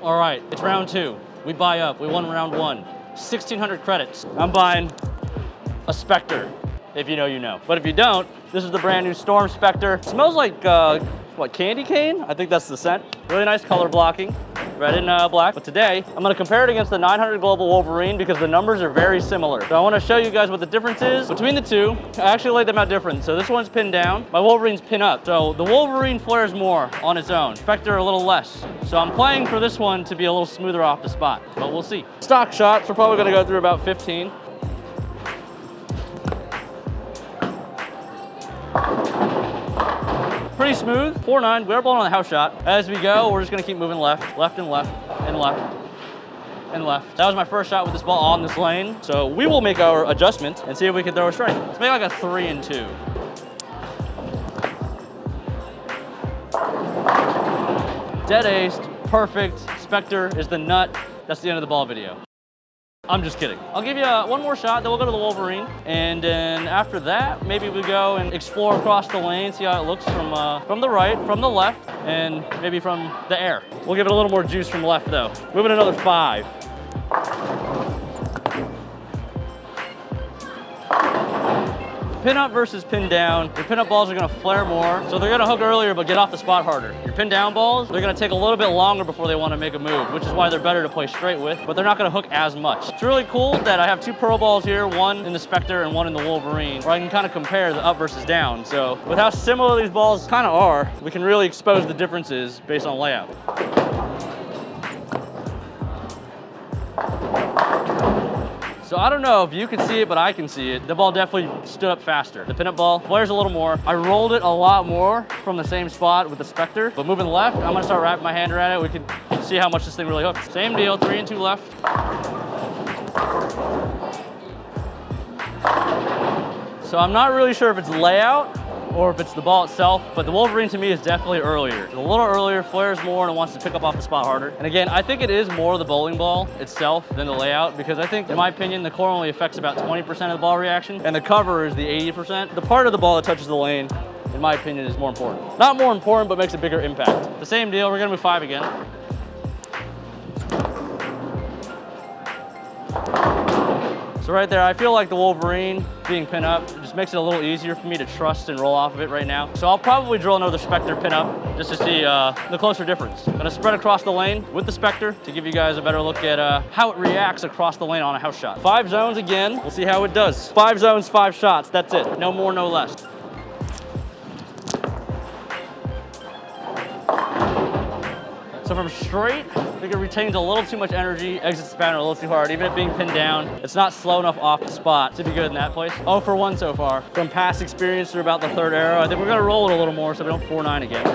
All right, it's round 2. We buy up. We won round 1. 1,600 credits. I'm buying a Spectre. If you know, you know. But if you don't, this is the brand new Storm Spectre. It smells like, what, candy cane? I think that's the scent. Really nice color blocking, red and black. But today, I'm gonna compare it against the 900 Global Wolverine because the numbers are very similar. So I wanna show you guys what the difference is between the two. I actually laid them out different. So this one's pinned down, my Wolverine's pinned up. So the Wolverine flares more on its own, Spectre a little less. So I'm playing for this one to be a little smoother off the spot, but we'll see. Stock shots, we're probably gonna go through about 15. Pretty smooth, 4-9, we're blowing on the house shot. As we go, we're just gonna keep moving left, left and left, and left, and left. That was my first shot with this ball on this lane. So we will make our adjustment and see if we can throw a strike. Let's make like a 3 and 2. Dead aced, perfect. Spectre is the nut. That's the end of the ball video. I'm just kidding. I'll give you one more shot, then we'll go to the Wolverine. And then after that, maybe we go and explore across the lane, see how it looks from the right, from the left, and maybe from the air. We'll give it a little more juice from left though. Moving another 5. Pin up versus pin down. Your pin up balls are gonna flare more, so they're gonna hook earlier but get off the spot harder. Your pin down balls, they're gonna take a little bit longer before they wanna make a move, which is why they're better to play straight with, but they're not gonna hook as much. It's really cool that I have 2 pearl balls here, one in the Spectre and one in the Wolverine, where I can kind of compare the up versus down. So with how similar these balls kind of are, we can really expose the differences based on layout. So I don't know if you can see it, but I can see it. The ball definitely stood up faster. The pinup ball flares a little more. I rolled it a lot more from the same spot with the Spectre, but moving left, I'm gonna start wrapping my hand around it. We can see how much this thing really hooks. Same deal, 3 and 2 left. So I'm not really sure if it's layout or if it's the ball itself, but the Wolverine to me is definitely earlier. It's a little earlier, flares more, and it wants to pick up off the spot harder. And again, I think it is more the bowling ball itself than the layout, because I think, in my opinion, the core only affects about 20% of the ball reaction, and the cover is the 80%. The part of the ball that touches the lane, in my opinion, is more important. Not more important, but makes a bigger impact. The same deal, we're gonna move 5 again. So right there, I feel like the Wolverine being pin up just makes it a little easier for me to trust and roll off of it right now. So I'll probably drill another Spectre pin up just to see the closer difference. I'm gonna spread across the lane with the Spectre to give you guys a better look at how it reacts across the lane on a house shot. 5 zones again, we'll see how it does. 5 zones, 5 shots, that's it. No more, no less. So from straight, I think it retains a little too much energy, exits the spanner a little too hard. Even it being pinned down, it's not slow enough off the spot to be good in that place. 0 for 1 so far. From past experience through about the 3rd arrow, I think we're gonna roll it a little more so we don't 4-9 again.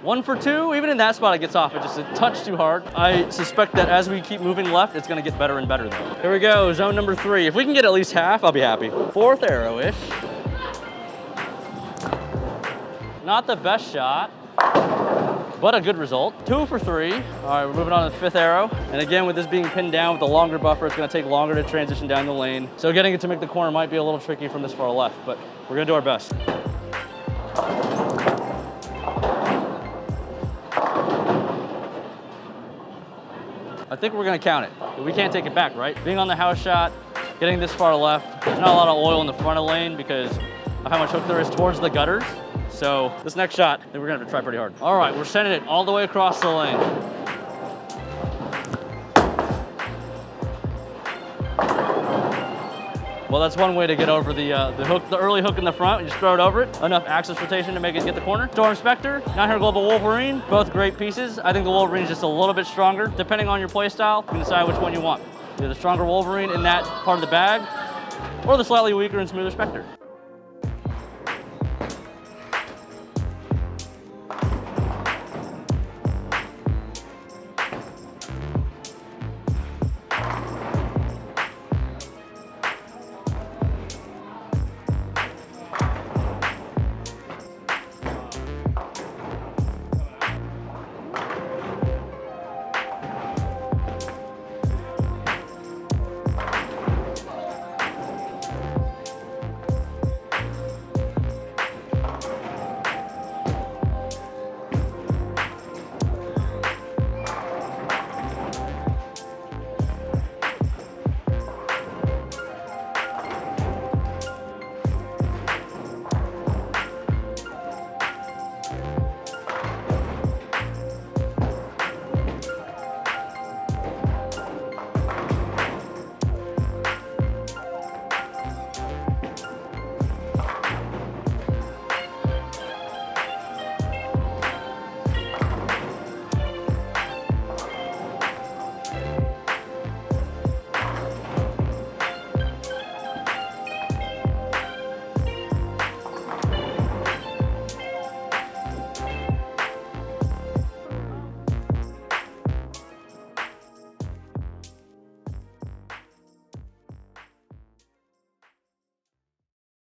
One for 2, even in that spot it gets off, it just a touch too hard. I suspect that as we keep moving left, it's gonna get better and better though. Here we go, zone number 3. If we can get at least half, I'll be happy. 4th arrow-ish. Not the best shot, but a good result. 2 for 3. All right, we're moving on to the 5th arrow. And again, with this being pinned down with the longer buffer, it's gonna take longer to transition down the lane. So getting it to make the corner might be a little tricky from this far left, but we're gonna do our best. I think we're gonna count it. We can't take it back, right? Being on the house shot, getting this far left, there's not a lot of oil in the front of the lane because of how much hook there is towards the gutters. So this next shot, I think we're gonna have to try pretty hard. All right, we're sending it all the way across the lane. Well, that's one way to get over the hook, the early hook in the front. You just throw it over it. Enough axis rotation to make it get the corner. Storm Spectre, 900 Global Wolverine, both great pieces. I think the Wolverine is just a little bit stronger. Depending on your play style, you can decide which one you want. Either the stronger Wolverine in that part of the bag, or the slightly weaker and smoother Spectre.